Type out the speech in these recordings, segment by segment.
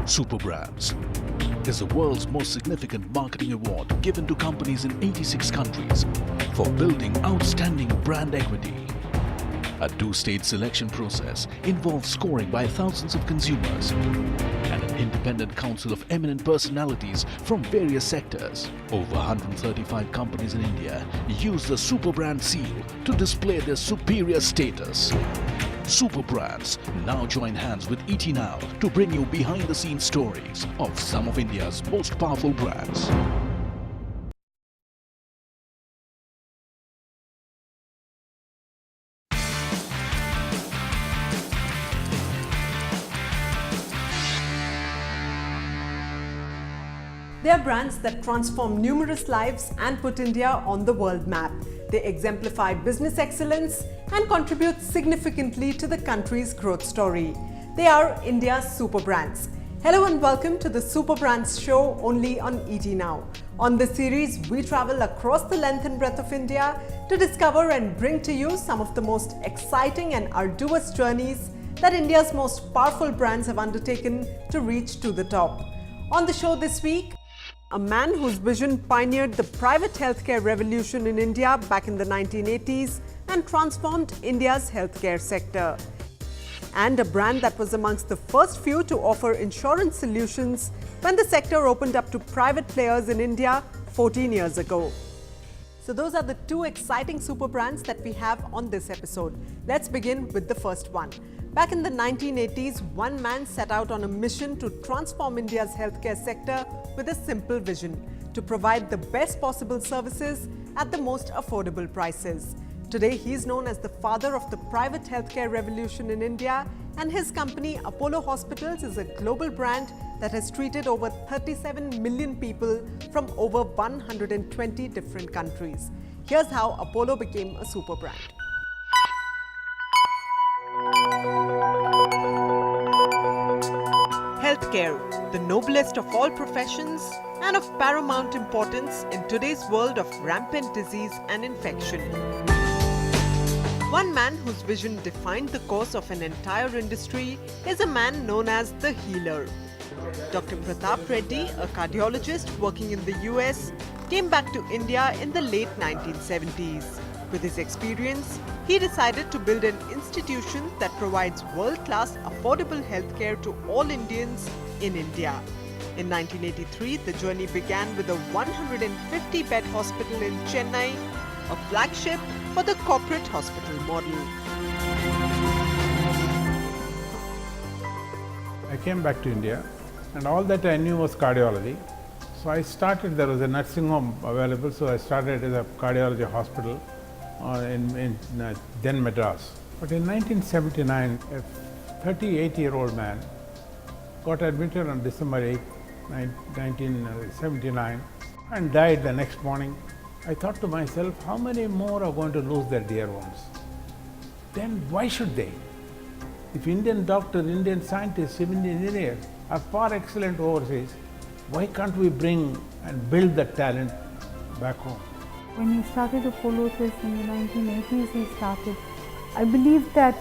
Super Brands is the world's most significant marketing award given to companies in 86 countries for building outstanding brand equity. A two-stage selection process involves scoring by thousands of consumers and an independent council of eminent personalities from various sectors. Over 135 companies in India use the Super Brand seal to display their superior status. Super Brands now join hands with ET Now to bring you behind-the-scenes stories of some of India's most powerful brands. They are brands that transform numerous lives and put India on the world map. They exemplify business excellence and contribute significantly to the country's growth story. They are India's super brands. Hello and welcome to the Super Brands show only on ET Now. On this series, we travel across the length and breadth of India to discover and bring to you some of the most exciting and arduous journeys that India's most powerful brands have undertaken to reach to the top. On the show this week, a man whose vision pioneered the private healthcare revolution in India back in the 1980s and transformed India's healthcare sector. And a brand that was amongst the first few to offer insurance solutions when the sector opened up to private players in India 14 years ago. So those are the two exciting super brands that we have on this episode. Let's begin with the first one. Back in the 1980s, one man set out on a mission to transform India's healthcare sector with a simple vision: to provide the best possible services at the most affordable prices. Today, he's known as the father of the private healthcare revolution in India, and his company Apollo Hospitals is a global brand that has treated over 37 million people from over 120 different countries. Here's how Apollo became a super brand. Healthcare, the noblest of all professions and of paramount importance in today's world of rampant disease and infection. One man whose vision defined the course of an entire industry is a man known as the healer. Dr. Pratap Reddy, a cardiologist working in the US, came back to India in the late 1970s. With his experience, he decided to build an institution that provides world-class affordable healthcare to all Indians in India. In 1983, the journey began with a 150-bed hospital in Chennai, a flagship for the corporate hospital model. I came back to India and all that I knew was cardiology. So I started, there was a nursing home available, so I started as a cardiology hospital in then Madras. But in 1979, a 38-year-old man got admitted on December 8, 1979 and died the next morning. I thought to myself, how many more are going to lose their dear ones? Then why should they? If Indian doctors, Indian scientists, Indian engineers are far excellent overseas, why can't we bring and build that talent back home? When he started Apollo, it was in the 1980s he started. I believe that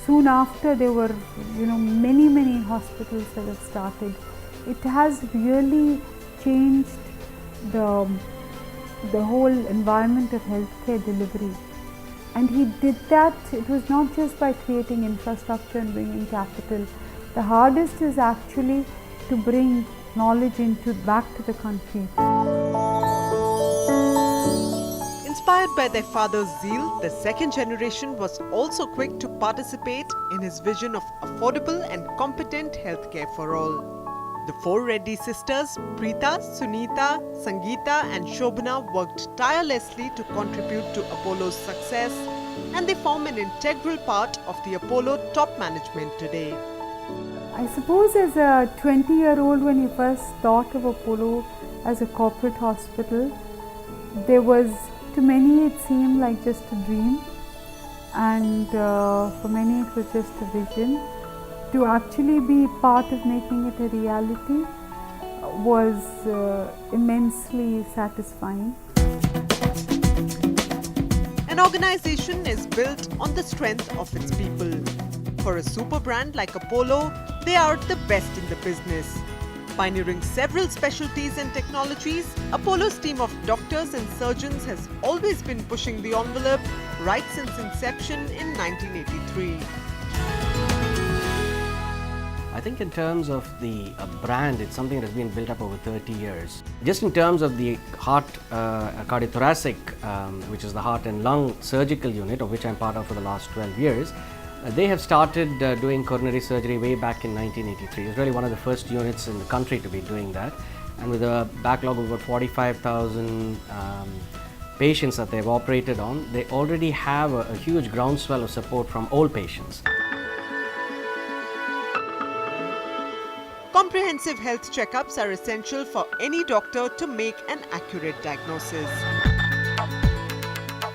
soon after there were many hospitals that have started. It has really changed the whole environment of healthcare delivery. And he did that, it was not just by creating infrastructure and bringing capital. The hardest is actually to bring knowledge back to the country. Inspired by their father's zeal, the second generation was also quick to participate in his vision of affordable and competent healthcare for all. The four Reddy sisters, Preeta, Sunita, Sangeeta and Shobhana, worked tirelessly to contribute to Apollo's success, and they form an integral part of the Apollo top management today. I suppose as a 20-year-old, when he first thought of Apollo as a corporate hospital, to many it seemed like just a dream, and for many it was just a vision. To actually be part of making it a reality was immensely satisfying. An organization is built on the strength of its people. For a super brand like Apollo, They are the best in the business. Pioneering several specialties and technologies, Apollo's team of doctors and surgeons has always been pushing the envelope right since inception in 1983. I think in terms of the brand, it's something that has been built up over 30 years. Just in terms of the heart, cardiothoracic, which is the heart and lung surgical unit, of which I'm part of for the last 12 years, they have started doing coronary surgery way back in 1983. It's really one of the first units in the country to be doing that. And with a backlog of about 45,000 patients that they've operated on, they already have a huge groundswell of support from all patients. Comprehensive health checkups are essential for any doctor to make an accurate diagnosis.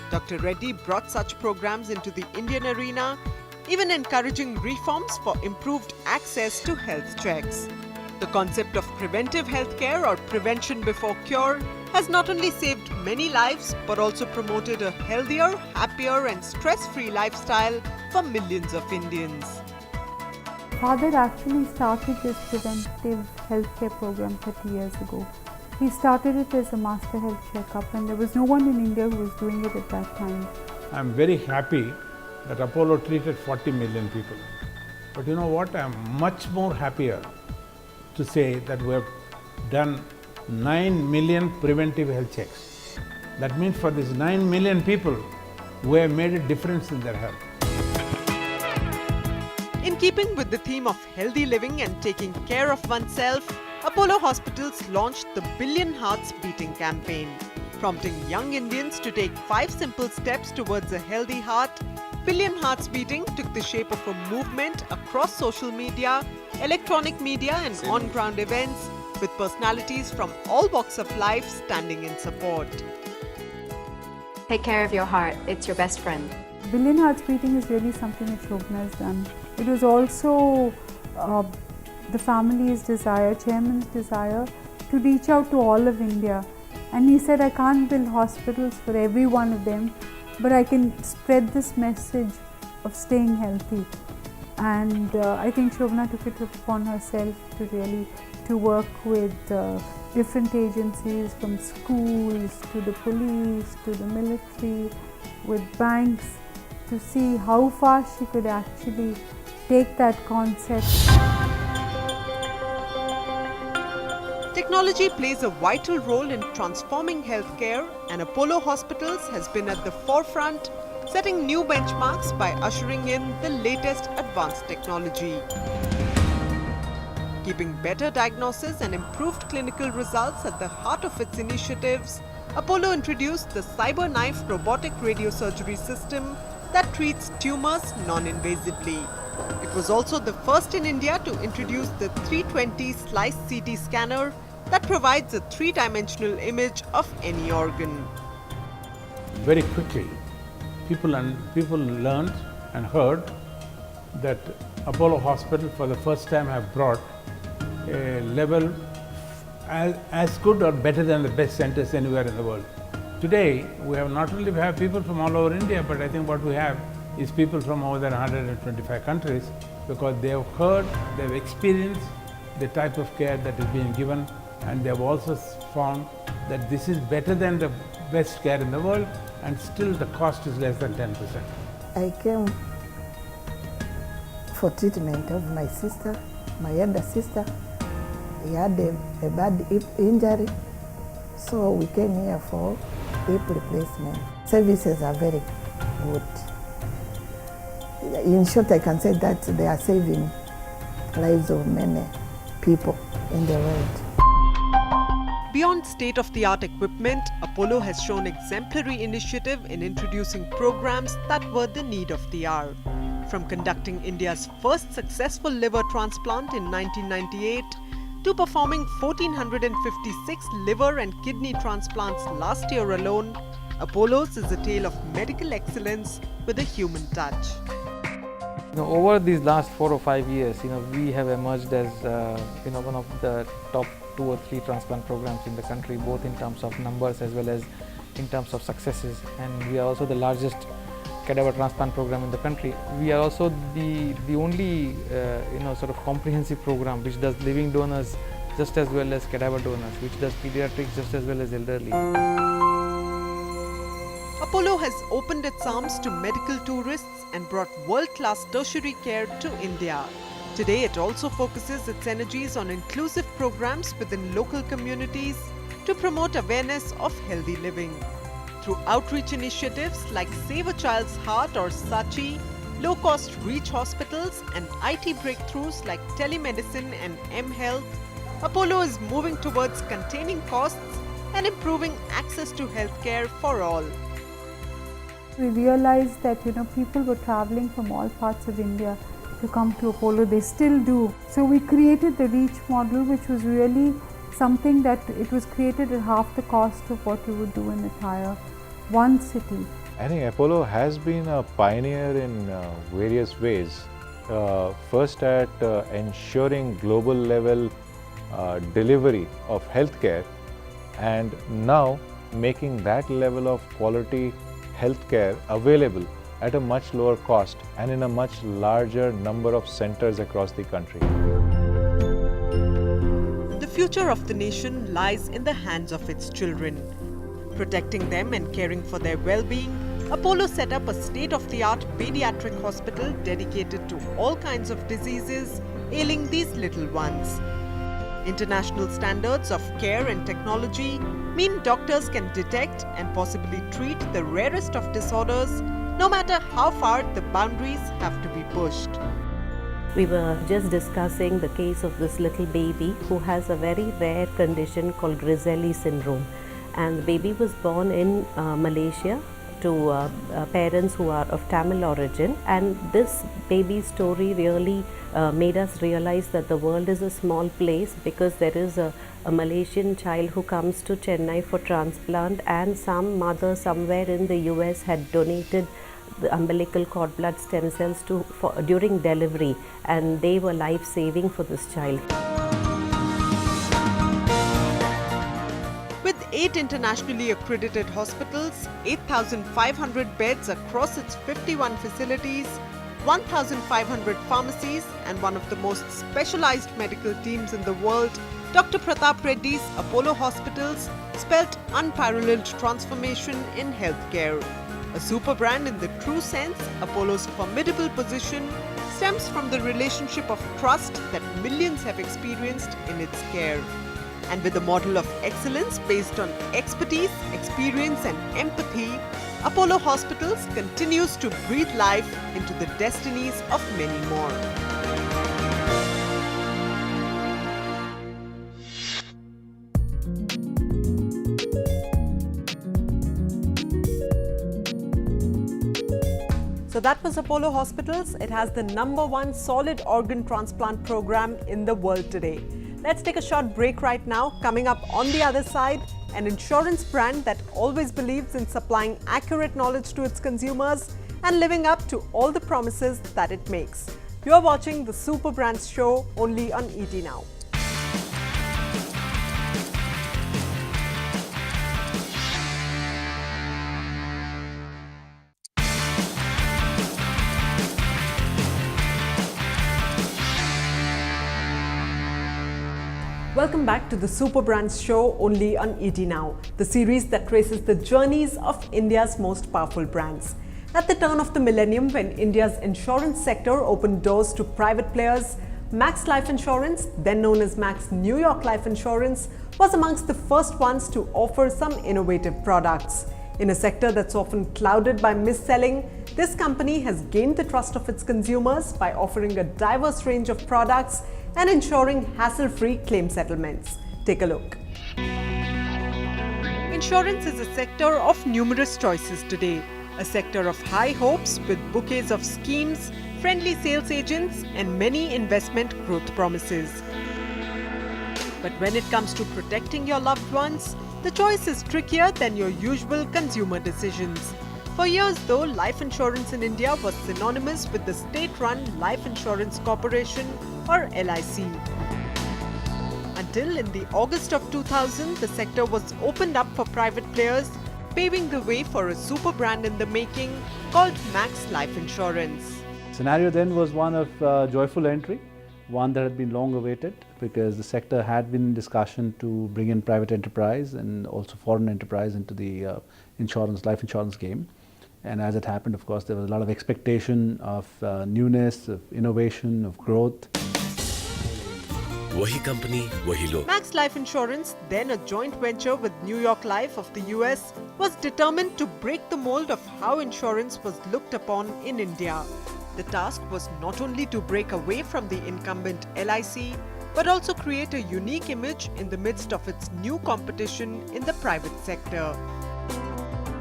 Dr. Reddy brought such programs into the Indian arena, even encouraging reforms for improved access to health checks. The concept of preventive healthcare or prevention before cure has not only saved many lives but also promoted a healthier, happier and stress-free lifestyle for millions of Indians. Father actually started this preventive healthcare program 30 years ago. He started it as a master health checkup and there was no one in India who was doing it at that time. I'm very happy that Apollo treated 40 million people. But you know what? I'm much more happier to say that we have done 9 million preventive health checks. That means for these 9 million people, we have made a difference in their health. In keeping with the theme of healthy living and taking care of oneself, Apollo Hospitals launched the Billion Hearts Beating campaign. Prompting young Indians to take 5 simple steps towards a healthy heart, Billion Hearts Beating took the shape of a movement across social media, electronic media and on-ground events, with personalities from all walks of life standing in support. Take care of your heart, it's your best friend. Billion Hearts Beating is really something that Shobhana has done. It was also the family's desire, chairman's desire, to reach out to all of India. And he said, I can't build hospitals for every one of them, but I can spread this message of staying healthy. And I think Shobhana took it upon herself to work with different agencies, from schools to the police to the military, with banks, to see how far she could actually take that concept. Technology plays a vital role in transforming healthcare, and Apollo Hospitals has been at the forefront, setting new benchmarks by ushering in the latest advanced technology. Keeping better diagnosis and improved clinical results at the heart of its initiatives, Apollo introduced the CyberKnife robotic radiosurgery system that treats tumors non-invasively. It was also the first in India to introduce the 320 slice CT scanner that provides a 3-dimensional image of any organ. Very quickly, people learned and heard that Apollo Hospital for the first time have brought a level as good or better than the best centers anywhere in the world. Today, we have not only have people from all over India, but I think what we have is people from more than 125 countries, because they have heard, they have experienced the type of care that is being given, and they have also found that this is better than the best care in the world, and still the cost is less than 10%. I came for treatment of my sister, my elder sister. He had a bad hip injury, so we came here for hip replacement. Services are very good. In short, I can say that they are saving lives of many people in the world. Beyond state-of-the-art equipment, Apollo has shown exemplary initiative in introducing programs that were the need of the hour. From conducting India's first successful liver transplant in 1998 to performing 1,456 liver and kidney transplants last year alone, Apollo's is a tale of medical excellence with a human touch. Over these last 4 or 5 years, we have emerged as one of the top 2 or 3 transplant programs in the country, both in terms of numbers as well as in terms of successes. And we are also the largest cadaver transplant program in the country. We are also the only sort of comprehensive program which does living donors just as well as cadaver donors, which does pediatrics just as well as elderly. Apollo has opened its arms to medical tourists and brought world-class tertiary care to India. Today, it also focuses its energies on inclusive programs within local communities to promote awareness of healthy living. Through outreach initiatives like Save a Child's Heart or Sachi, low-cost Reach hospitals and IT breakthroughs like telemedicine and mHealth, Apollo is moving towards containing costs and improving access to healthcare for all. We realized that people were traveling from all parts of India to come to Apollo. They still do. So we created the Reach model, which was really something that it was created at half the cost of what you would do in entire one city. I think Apollo has been a pioneer in various ways. First at ensuring global level delivery of healthcare, and now making that level of quality healthcare available at a much lower cost and in a much larger number of centers across the country. The future of the nation lies in the hands of its children. Protecting them and caring for their well-being, Apollo set up a state-of-the-art pediatric hospital dedicated to all kinds of diseases ailing these little ones. International standards of care and technology mean doctors can detect and possibly treat the rarest of disorders, no matter how far the boundaries have to be pushed. We were just discussing the case of this little baby who has a very rare condition called Griscelli syndrome. And the baby was born in Malaysia to parents who are of Tamil origin, and this baby's story really made us realize that the world is a small place, because there is a Malaysian child who comes to Chennai for transplant, and some mother somewhere in the US had donated the umbilical cord blood stem cells during delivery, and they were life-saving for this child. With 8 internationally accredited hospitals, 8,500 beds across its 51 facilities, 1,500 pharmacies and one of the most specialized medical teams in the world, Dr. Pratap Reddy's Apollo Hospitals spelt unparalleled transformation in healthcare. A super brand in the true sense, Apollo's formidable position stems from the relationship of trust that millions have experienced in its care. And with a model of excellence based on expertise, experience and empathy, Apollo Hospitals continues to breathe life into the destinies of many more. So that was Apollo Hospitals. It has the #1 solid organ transplant program in the world today. Let's take a short break right now. Coming up on the other side, an insurance brand that always believes in supplying accurate knowledge to its consumers and living up to all the promises that it makes. You're watching the Super Brands show only on ET Now. Welcome back to the Super Brands show only on ET Now, the series that traces the journeys of India's most powerful brands. At the turn of the millennium, when India's insurance sector opened doors to private players, Max Life Insurance, then known as Max New York Life Insurance, was amongst the first ones to offer some innovative products. In a sector that's often clouded by mis-selling, this company has gained the trust of its consumers by offering a diverse range of products and ensuring hassle-free claim settlements. Take a look. Insurance is a sector of numerous choices today, a sector of high hopes with bouquets of schemes, friendly sales agents, and many investment growth promises. But when it comes to protecting your loved ones, the choice is trickier than your usual consumer decisions. For years though, life insurance in India was synonymous with the state-run Life Insurance Corporation or LIC. Until in the August of 2000, the sector was opened up for private players paving the way for a super brand in the making called Max Life Insurance. Scenario then was one of joyful entry, one that had been long awaited because the sector had been in discussion to bring in private enterprise and also foreign enterprise into the life insurance game. And as it happened, of course, there was a lot of expectation of newness, of innovation, of growth. वही company, वही लोग. Max Life Insurance, then a joint venture with New York Life of the US, was determined to break the mold of how insurance was looked upon in India. The task was not only to break away from the incumbent LIC, but also create a unique image in the midst of its new competition in the private sector.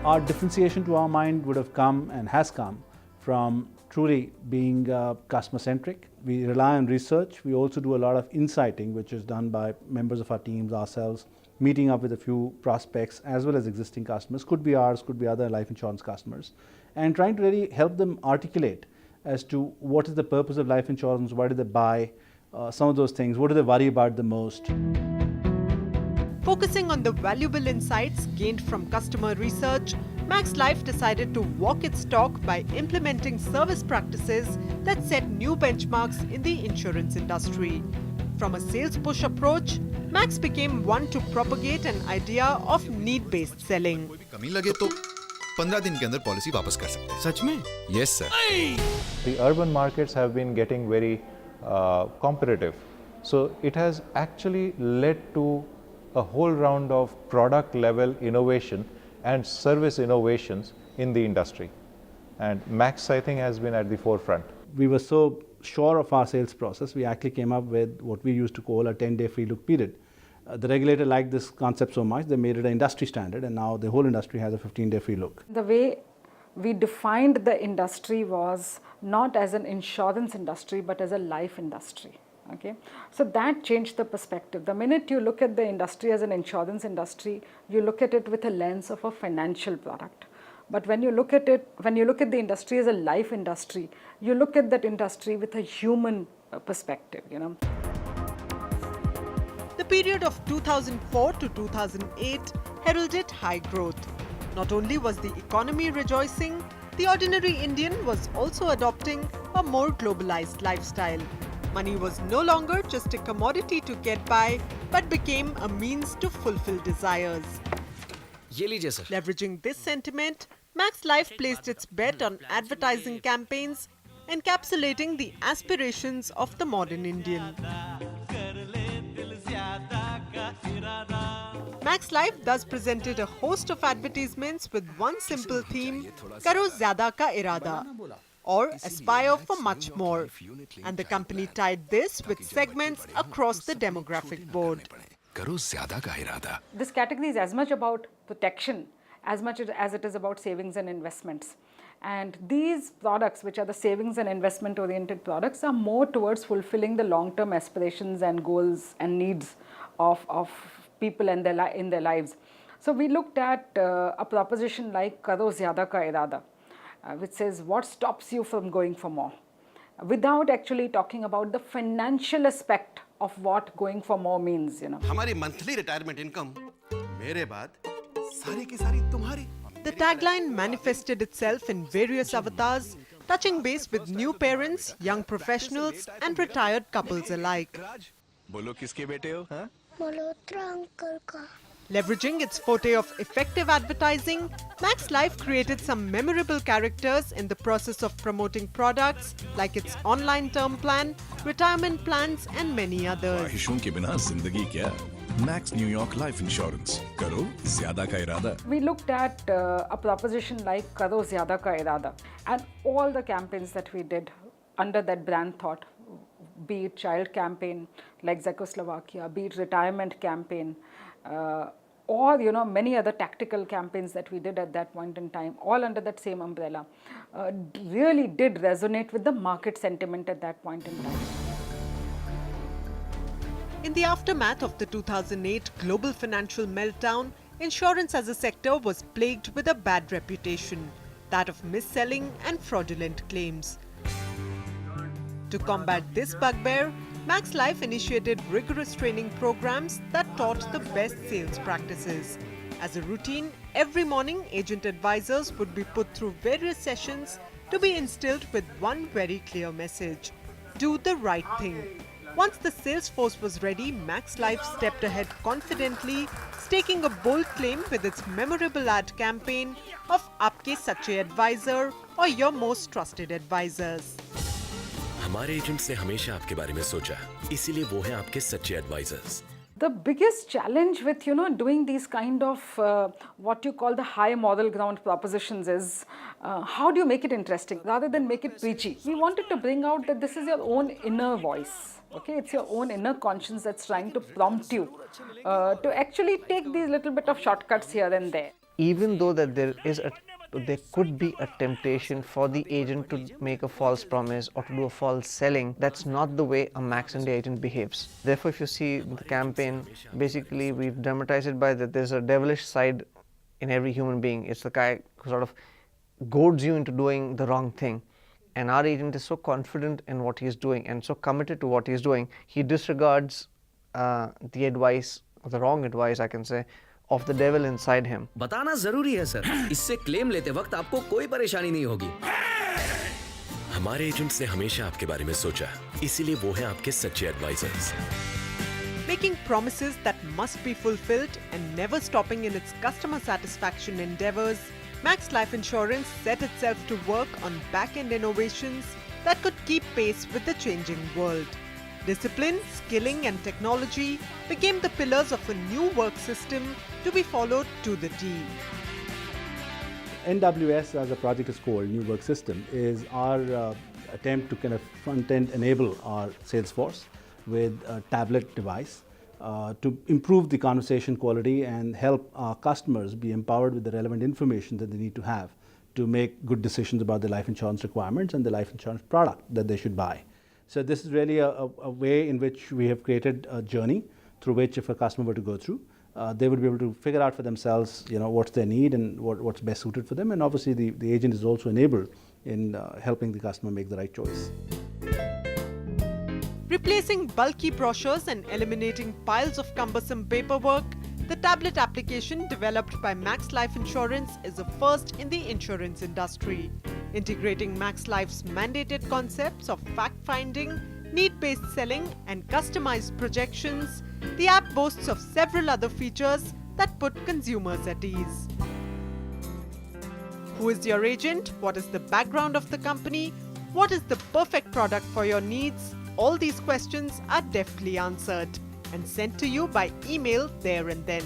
Our differentiation to our mind would have come and has come from truly being customer-centric. We rely on research. We also do a lot of insighting, which is done by members of our teams, ourselves, meeting up with a few prospects as well as existing customers, could be ours, could be other life insurance customers, and trying to really help them articulate as to what is the purpose of life insurance, why do they buy, some of those things, what do they worry about the most. Focusing on the valuable insights gained from customer research, Max Life decided to walk its talk by implementing service practices that set new benchmarks in the insurance industry. From a sales push approach, Max became one to propagate an idea of need-based selling. कमी लगे तो 15 दिन के अंदर policy वापस कर सकते हैं. सच में? Yes, sir. The urban markets have been getting very competitive. So it has actually led to a whole round of product level innovation and service innovations in the industry. And Max, I think, has been at the forefront. We were so sure of our sales process, we actually came up with what we used to call a 10-day free look period. The regulator liked this concept so much, they made it an industry standard, and now the whole industry has a 15-day free look. The way we defined the industry was not as an insurance industry, but as a life industry. Okay, so that changed the perspective. The minute you look at the industry as an insurance industry, you look at it with a lens of a financial product. But when you look at the industry as a life industry, you look at that industry with a human perspective, you know. The period of 2004 to 2008 heralded high growth. Not only was the economy rejoicing, the ordinary Indian was also adopting a more globalized lifestyle. Money was no longer just a commodity to get by, but became a means to fulfill desires. ये लीजिए sir. Leveraging this sentiment, Max Life placed its bet on advertising campaigns, encapsulating the aspirations of the modern Indian. Max Life thus presented a host of advertisements with one simple theme, Karo Zyada Ka Irada, or aspire for much more. And the company tied this with segments across the demographic board. This category is as much about protection as much as it is about savings and investments. And these products, which are the savings and investment oriented products, are more towards fulfilling the long-term aspirations and goals and needs of people in their lives. So we looked at a proposition like Karo Zyada Ka Irada, which says what stops you from going for more, without actually talking about the financial aspect of what going for more means, you know. हमारी monthly retirement income मेरे बाद सारी की सारी तुम्हारी. The tagline manifested itself in various avatars, touching base with new parents, young professionals, and retired couples alike. बोलो किसके बेटे हो? हाँ? मल्होत्रा अंकल का. Leveraging its forte of effective advertising, Max Life created some memorable characters in the process of promoting products like its online term plan, retirement plans, and many others. ख्वाहिशों के बिना जिंदगी क्या? Max New York Life Insurance. करो ज़्यादा का इरादा. We looked at a proposition like Karo Zyada Ka Irada, and all the campaigns that we did under that brand thought, be it child campaign like Czechoslovakia, be it retirement campaign, or many other tactical campaigns that we did at that point in time, all under that same umbrella, really did resonate with the market sentiment at that point in time. In the aftermath of the 2008 global financial meltdown, insurance as a sector was plagued with a bad reputation, that of mis-selling and fraudulent claims. To combat this bugbear, Max Life initiated rigorous training programs that taught the best sales practices. As a routine, every morning agent advisors would be put through various sessions to be instilled with one very clear message: do the right thing. Once the sales force was ready, Max Life stepped ahead confidently, staking a bold claim with its memorable ad campaign of Aapke Sache Advisor or your most trusted advisors. हमारे agents ने हमेशा आपके बारे में सोचा, इसीलिए वो हैं आपके सच्चे advisers. The biggest challenge with doing these kind of what you call the high moral ground propositions is how do you make it interesting rather than make it preachy. We wanted to bring out that this is your own inner voice. Okay, it's your own inner conscience that's trying to prompt you to actually take these little bit of shortcuts here and there. Even though that there could be a temptation for the agent to make a false promise or to do a false selling, that's not the way a Max India agent behaves. Therefore, if you see the campaign, basically we've dramatized it by that there's a devilish side in every human being. It's the guy who sort of goads you into doing the wrong thing. And our agent is so confident in what he's doing and so committed to what he's doing, he disregards the advice, or the wrong advice I can say, of the devil inside him. बताना जरूरी है sir, इससे claim लेते वक्त आपको कोई परेशानी नहीं होगी। हमारे एजेंट्स ने हमेशा आपके बारे में सोचा, इसीलिए वो हैं आपके सच्चे advisers. Making promises that must be fulfilled and never stopping in its customer satisfaction endeavors, Max Life Insurance set itself to work on back-end innovations that could keep pace with the changing world. Discipline, skilling and technology became the pillars of a new work system to be followed to the T. NWS, as the project is called, New Work System, is our attempt to kind of front-end enable our sales force with a tablet device to improve the conversation quality and help our customers be empowered with the relevant information that they need to have to make good decisions about their life insurance requirements and the life insurance product that they should buy. So this is really a way in which we have created a journey through which if a customer were to go through, they would be able to figure out for themselves, what's their need and what's best suited for them. And obviously the agent is also enabled in helping the customer make the right choice. Replacing bulky brochures and eliminating piles of cumbersome paperwork, the tablet application developed by Max Life Insurance is a first in the insurance industry. Integrating Max Life's mandated concepts of fact-finding, need-based selling and customized projections, the app boasts of several other features that put consumers at ease. Who is your agent? What is the background of the company? What is the perfect product for your needs? All these questions are deftly answered and sent to you by email there and then.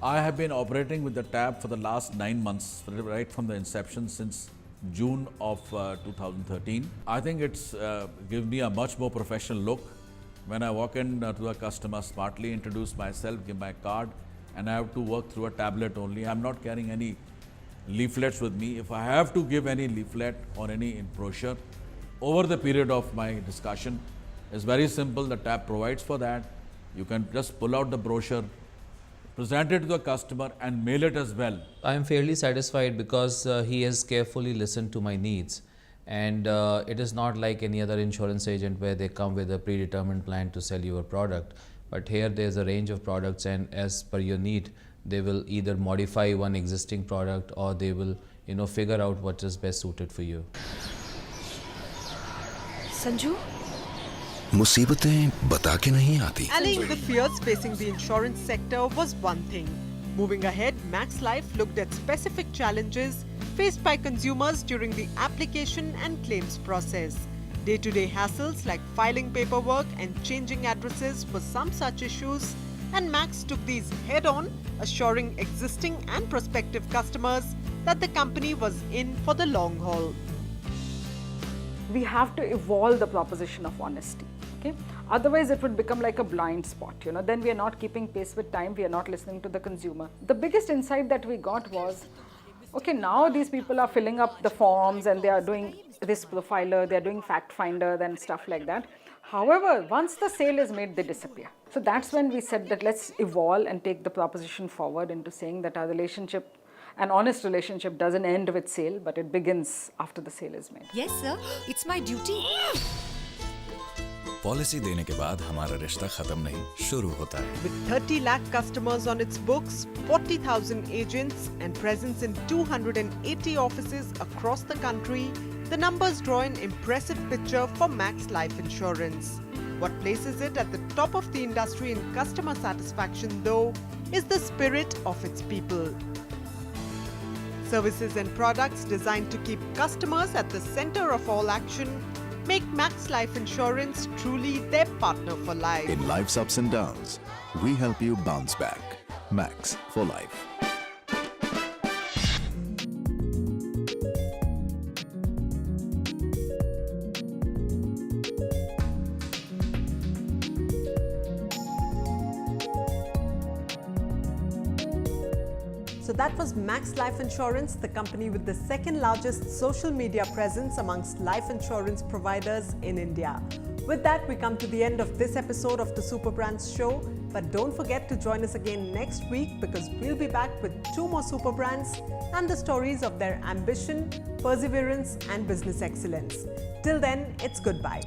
I have been operating with the tab for the last 9 months, right from the inception since June of 2013. I think it's given me a much more professional look. When I walk in to a customer, smartly introduce myself, give my card, and I have to work through a tablet only. I'm not carrying any leaflets with me. If I have to give any leaflet or any brochure over the period of my discussion, it's very simple. The tab provides for that. You can just pull out the brochure, present it to the customer and mail it as well. I am fairly satisfied because he has carefully listened to my needs, and it is not like any other insurance agent where they come with a predetermined plan to sell you a product. But here there is a range of products, and as per your need, they will either modify one existing product or they will figure out what is best suited for you. Sanju? मुसीबतें बता के नहीं आती। Allaying the fears facing the insurance sector was one thing. Moving ahead, Max Life looked at specific challenges faced by consumers during the application and claims process. Day-to-day hassles like filing paperwork and changing addresses were some such issues, and Max took these head-on, assuring existing and prospective customers that the company was in for the long haul. We have to evolve the proposition of honesty. Okay? Otherwise, it would become like a blind spot. Then we are not keeping pace with time. We are not listening to the consumer. The biggest insight that we got was, okay, now these people are filling up the forms and they are doing risk profiler, they are doing fact finder and stuff like that. However, once the sale is made, they disappear. So that's when we said that let's evolve and take the proposition forward into saying that our relationship, an honest relationship, doesn't end with sale, but it begins after the sale is made. Yes, sir. It's my duty. Policy देने के बाद हमारा रिश्ता खत्म नहीं, शुरू होता है। With 30 lakh customers on its books, 40,000 agents and presence in 280 offices across the country, the numbers draw an impressive picture for Max Life Insurance. What places it at the top of the industry in customer satisfaction, though, is the spirit of its people. Services and products designed to keep customers at the center of all action make Max Life Insurance truly their partner for life. In life's ups and downs, we help you bounce back. Max for life. So that was Max Life Insurance, the company with the second largest social media presence amongst life insurance providers in India. With that, we come to the end of this episode of the Super Brands show. But don't forget to join us again next week, because we'll be back with 2 more super brands and the stories of their ambition, perseverance and business excellence. Till then, it's goodbye.